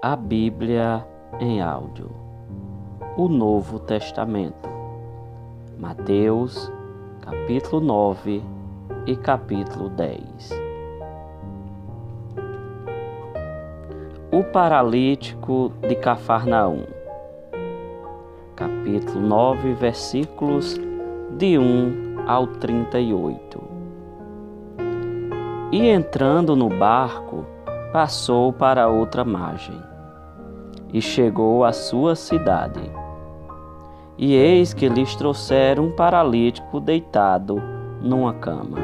A Bíblia em áudio, o Novo Testamento, Mateus, capítulo 9 e capítulo 10. O paralítico de Cafarnaum, capítulo 9, versículos de 1 ao 38. E entrando no barco, passou para outra margem, e chegou à sua cidade. E eis que lhes trouxeram um paralítico deitado numa cama.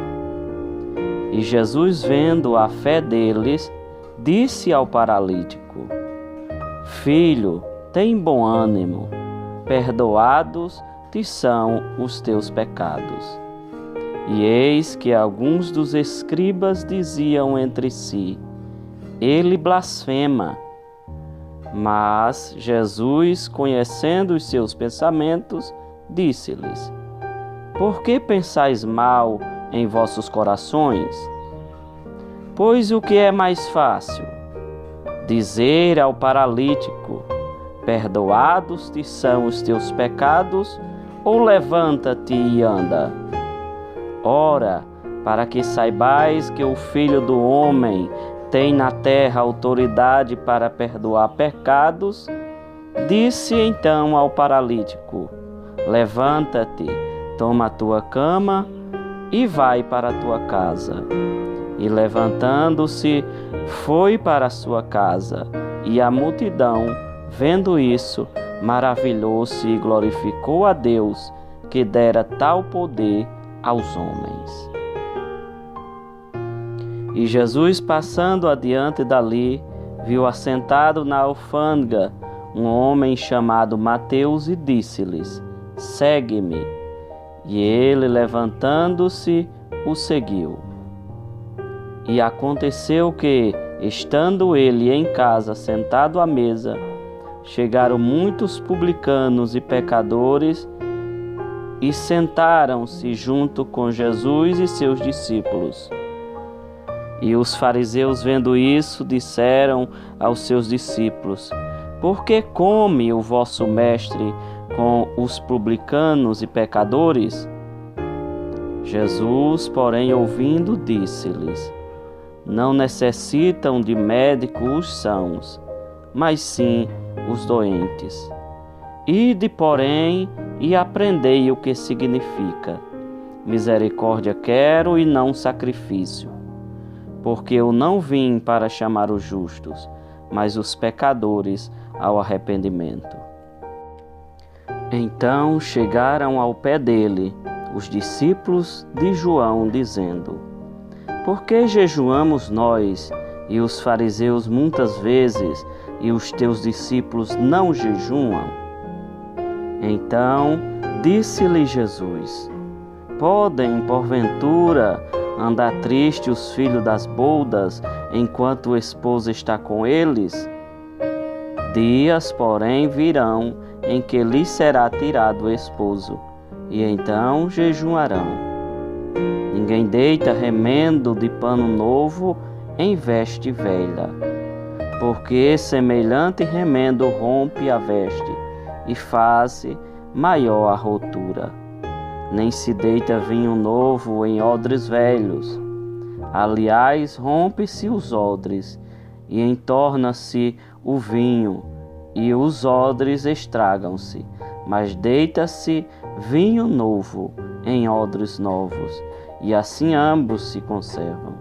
E Jesus, vendo a fé deles, disse ao paralítico: Filho, tem bom ânimo, perdoados te são os teus pecados. E eis que alguns dos escribas diziam entre si: Ele blasfema. Mas Jesus, conhecendo os seus pensamentos, disse-lhes: Por que pensais mal em vossos corações? Pois o que é mais fácil? Dizer ao paralítico: Perdoados te são os teus pecados, ou levanta-te e anda? Ora, para que saibais que o Filho do Homem tem na terra autoridade para perdoar pecados, disse então ao paralítico: Levanta-te, toma a tua cama e vai para a tua casa. E levantando-se, foi para a sua casa, e a multidão, vendo isso, maravilhou-se e glorificou a Deus, que dera tal poder aos homens. E Jesus, passando adiante dali, viu assentado na alfândega um homem chamado Mateus e disse-lhes: Segue-me. E ele, levantando-se, o seguiu. E aconteceu que, estando ele em casa sentado à mesa, chegaram muitos publicanos e pecadores e sentaram-se junto com Jesus e seus discípulos. E os fariseus, vendo isso, disseram aos seus discípulos: Por que come o vosso mestre com os publicanos e pecadores? Jesus, porém, ouvindo, disse-lhes: Não necessitam de médico os sãos, mas sim os doentes. Ide, porém, e aprendei o que significa: misericórdia quero e não sacrifício. Porque eu não vim para chamar os justos, mas os pecadores ao arrependimento. Então chegaram ao pé dele os discípulos de João, dizendo: Por que jejuamos nós e os fariseus muitas vezes, e os teus discípulos não jejuam? Então disse-lhe Jesus: Podem, porventura, andar triste os filhos das boldas, enquanto o esposo está com eles? Dias, porém, virão em que lhes será tirado o esposo, e então jejuarão. Ninguém deita remendo de pano novo em veste velha, porque semelhante remendo rompe a veste e faz maior a rotura. Nem se deita vinho novo em odres velhos. Aliás, rompe-se os odres, e entorna-se o vinho, e os odres estragam-se. Mas deita-se vinho novo em odres novos, e assim ambos se conservam.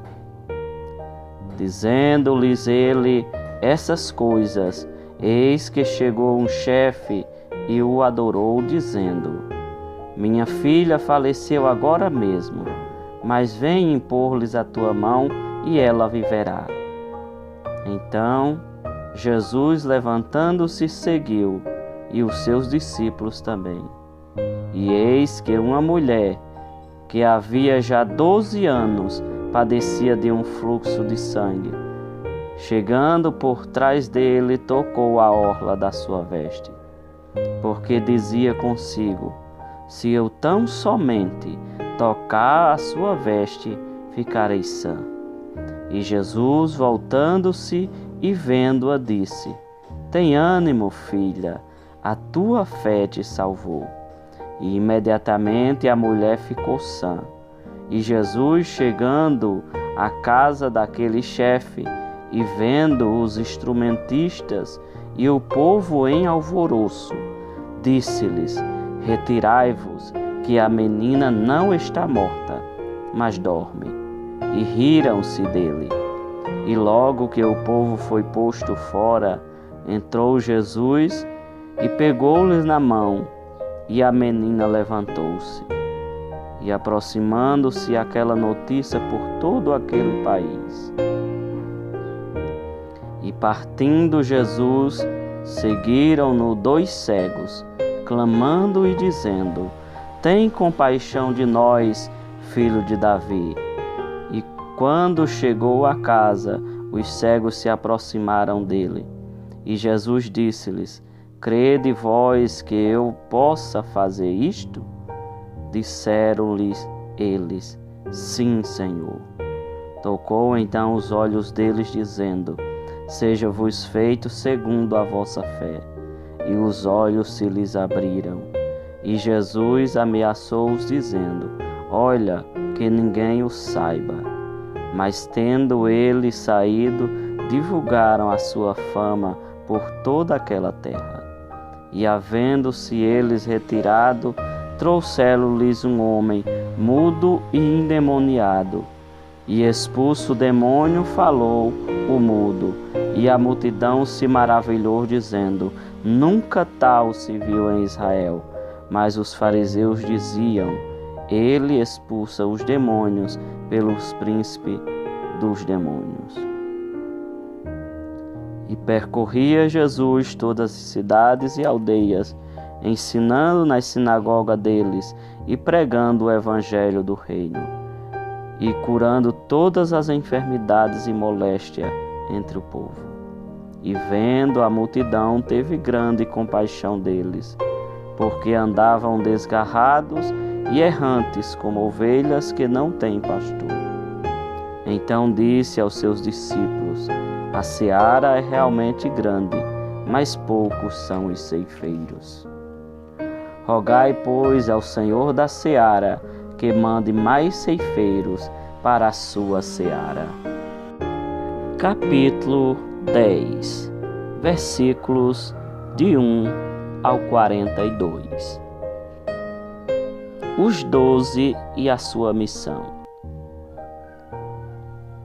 Dizendo-lhes ele essas coisas, eis que chegou um chefe e o adorou, dizendo: Minha filha faleceu agora mesmo, mas vem impor-lhes a tua mão e ela viverá. Então Jesus, levantando-se, seguiu, e os seus discípulos também. E eis que uma mulher, que havia já 12 anos, padecia de um fluxo de sangue, chegando por trás dele, tocou a orla da sua veste, porque dizia consigo: Se eu tão somente tocar a sua veste, ficarei sã. E Jesus, voltando-se e vendo-a, disse: tem ânimo, filha, a tua fé te salvou. E imediatamente a mulher ficou sã. E Jesus, chegando à casa daquele chefe e vendo os instrumentistas e o povo em alvoroço, disse-lhes: retirai-vos, que a menina não está morta, mas dorme. E riram-se dele. E logo que o povo foi posto fora, entrou Jesus e pegou-lhes na mão, e a menina levantou-se. E aproximando-se aquela notícia por todo aquele país. E partindo Jesus, seguiram-no 2 cegos, clamando e dizendo: tem compaixão de nós, filho de Davi. E quando chegou à casa, os cegos se aproximaram dele. E Jesus disse-lhes: crede vós que eu possa fazer isto? Disseram-lhes eles: sim, Senhor. Tocou então os olhos deles, dizendo: seja-vos feito segundo a vossa fé. E os olhos se lhes abriram. E Jesus ameaçou-os, dizendo: olha, que ninguém o saiba. Mas tendo eles saído, divulgaram a sua fama por toda aquela terra. E havendo-se eles retirado, trouxeram-lhes um homem mudo e endemoniado. E expulso o demônio, falou o mudo. E a multidão se maravilhou, dizendo: nunca tal se viu em Israel. Mas os fariseus diziam: ele expulsa os demônios pelos príncipes dos demônios. E percorria Jesus todas as cidades e aldeias, ensinando nas sinagogas deles e pregando o evangelho do reino, e curando todas as enfermidades e moléstias entre o povo. E vendo a multidão, teve grande compaixão deles, porque andavam desgarrados e errantes como ovelhas que não têm pastor. Então disse aos seus discípulos: a seara é realmente grande, mas poucos são os ceifeiros. Rogai, pois, ao Senhor da seara que mande mais ceifeiros para a sua seara. Capítulo 10, versículos de 1 ao 42. Os 12 e a sua missão.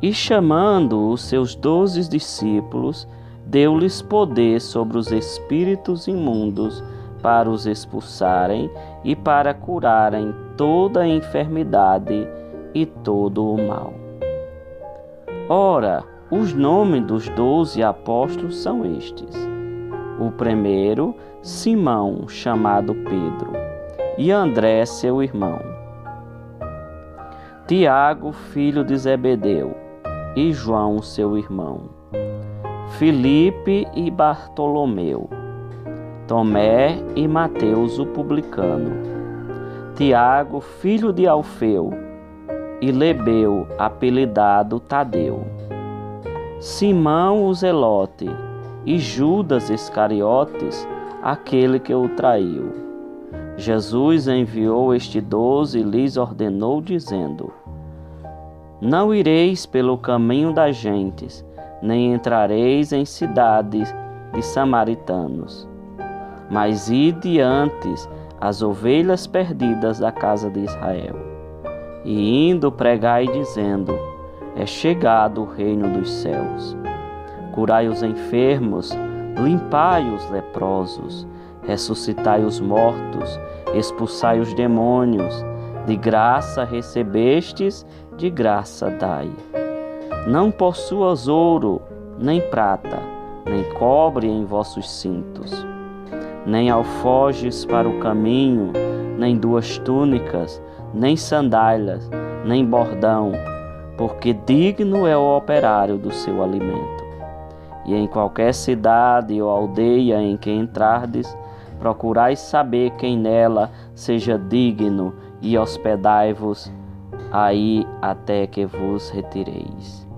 E chamando os seus 12 discípulos, deu-lhes poder sobre os espíritos imundos para os expulsarem e para curarem toda a enfermidade e todo o mal. Ora, os nomes dos 12 apóstolos são estes: o primeiro, Simão, chamado Pedro, e André, seu irmão, Tiago, filho de Zebedeu, e João, seu irmão, Filipe e Bartolomeu, Tomé e Mateus, o publicano, Tiago, filho de Alfeu, e Lebeu, apelidado Tadeu, Simão, o Zelote, e Judas Iscariotes, aquele que o traiu. Jesus enviou estes 12 e lhes ordenou, dizendo: não ireis pelo caminho das gentes, nem entrareis em cidades de samaritanos, mas ide antes as ovelhas perdidas da casa de Israel. E indo pregai, dizendo: é chegado o reino dos céus. Curai os enfermos, limpai os leprosos, ressuscitai os mortos, expulsai os demônios. De graça recebestes, de graça dai. Não possuas ouro, nem prata, nem cobre em vossos cintos, nem alforjes para o caminho, nem 2 túnicas, nem sandálias, nem bordão, porque digno é o operário do seu alimento. E em qualquer cidade ou aldeia em que entrardes, procurai saber quem nela seja digno, e hospedai-vos aí até que vos retireis.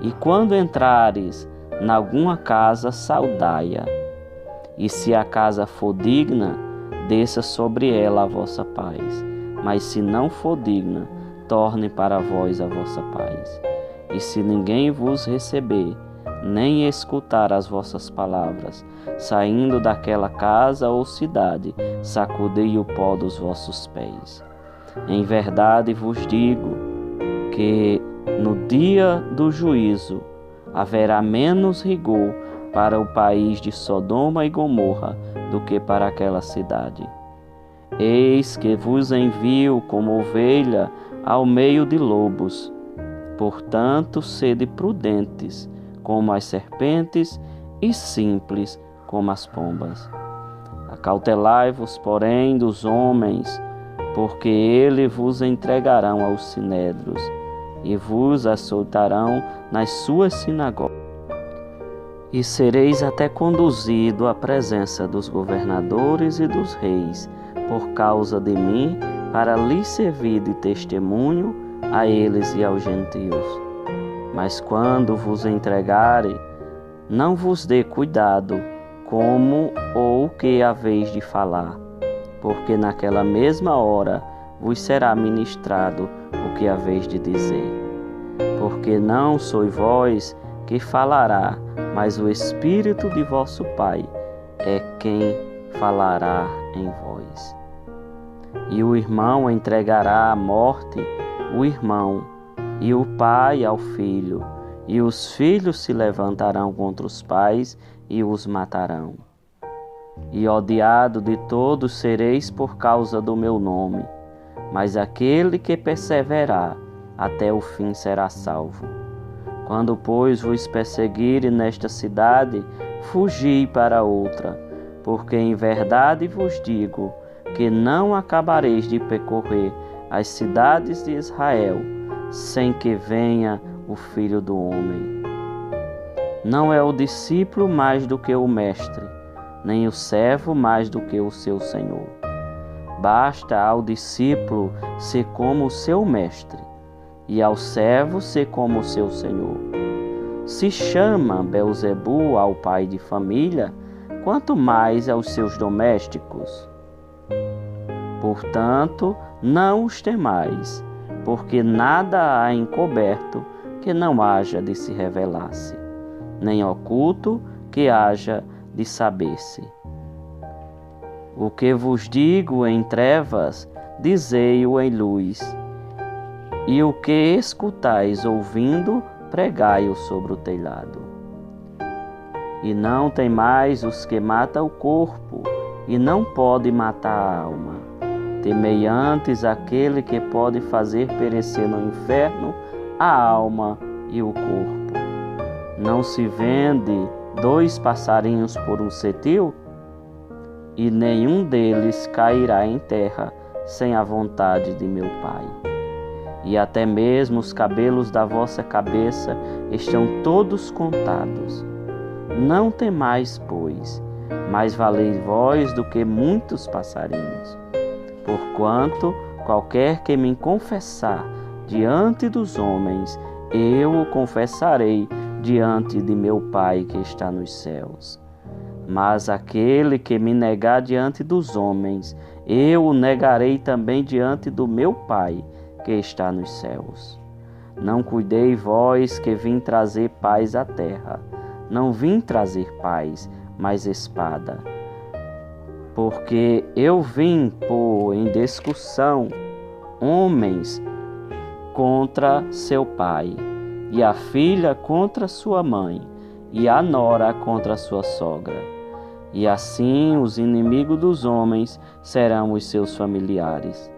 E quando entrares, nalguma casa, saudai-a. E se a casa for digna, desça sobre ela a vossa paz. Mas se não for digna, torne para vós a vossa paz. E se ninguém vos receber, nem escutar as vossas palavras, saindo daquela casa ou cidade, sacudei o pó dos vossos pés. Em verdade vos digo que no dia do juízo haverá menos rigor para o país de Sodoma e Gomorra do que para aquela cidade. Eis que vos envio como ovelha ao meio de lobos. Portanto, sede prudentes como as serpentes e simples como as pombas. Acautelai-vos, porém, dos homens, porque eles vos entregarão aos sinédrios e vos açoitarão nas suas sinagogas. E sereis até conduzido à presença dos governadores e dos reis, por causa de mim, para lhes servir de testemunho a eles e aos gentios. Mas quando vos entregarem, não vos dê cuidado como ou que haveis de falar, porque naquela mesma hora vos será ministrado o que haveis de dizer. Porque não sois vós que falará, mas o Espírito de vosso Pai é quem falará em vós. E o irmão entregará à morte o irmão, e o pai ao filho, e os filhos se levantarão contra os pais e os matarão. E odiado de todos sereis por causa do meu nome, mas aquele que perseverar até o fim será salvo. Quando, pois, vos perseguirem nesta cidade, fugi para outra, porque em verdade vos digo que não acabareis de percorrer as cidades de Israel, sem que venha o Filho do Homem. Não é o discípulo mais do que o mestre, nem o servo mais do que o seu senhor. Basta ao discípulo ser como o seu mestre, e ao servo ser como o seu senhor. Se chama Beelzebu ao pai de família, quanto mais aos seus domésticos. Portanto, não os temais, porque nada há encoberto que não haja de se revelar-se, nem oculto que haja de saber-se. O que vos digo em trevas, dizei-o em luz, e o que escutais ouvindo, pregai-o sobre o telhado. E não temais os que matam o corpo, e não pode matar a alma. Temei antes aquele que pode fazer perecer no inferno a alma e o corpo. Não se vende 2 passarinhos por um cetil? E nenhum deles cairá em terra sem a vontade de meu Pai. E até mesmo os cabelos da vossa cabeça estão todos contados. Não temais, pois, mais valeis vós do que muitos passarinhos. Porquanto qualquer que me confessar diante dos homens, eu o confessarei diante de meu Pai que está nos céus. Mas aquele que me negar diante dos homens, eu o negarei também diante do meu Pai que está nos céus. Não cuidei vós que vim trazer paz à terra. Não vim trazer paz, mas espada. Porque eu vim pôr em discussão homens contra seu pai, e a filha contra sua mãe, e a nora contra sua sogra. E assim os inimigos dos homens serão os seus familiares.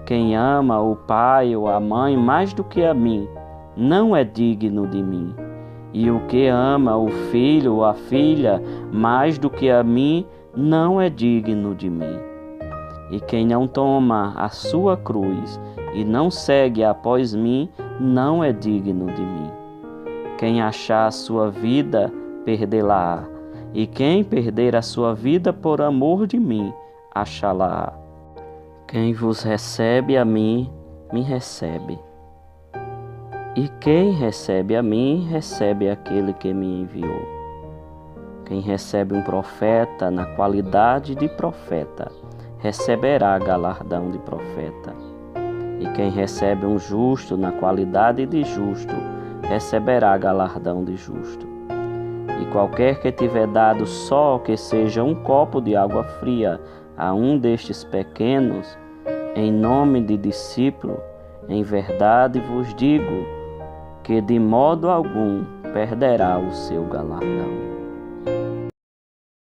Quem ama o pai ou a mãe mais do que a mim, não é digno de mim. E o que ama o filho ou a filha mais do que a mim, não é digno de mim. E quem não toma a sua cruz e não segue após mim, não é digno de mim. Quem achar a sua vida, perdê-la-á. E quem perder a sua vida por amor de mim, achá-la-á. Quem vos recebe a mim, me recebe. E quem recebe a mim, recebe aquele que me enviou. Quem recebe um profeta na qualidade de profeta, receberá galardão de profeta. E quem recebe um justo na qualidade de justo, receberá galardão de justo. E qualquer que tiver dado só que seja um copo de água fria a um destes pequenos, em nome de discípulo, em verdade vos digo que de modo algum perderá o seu galardão.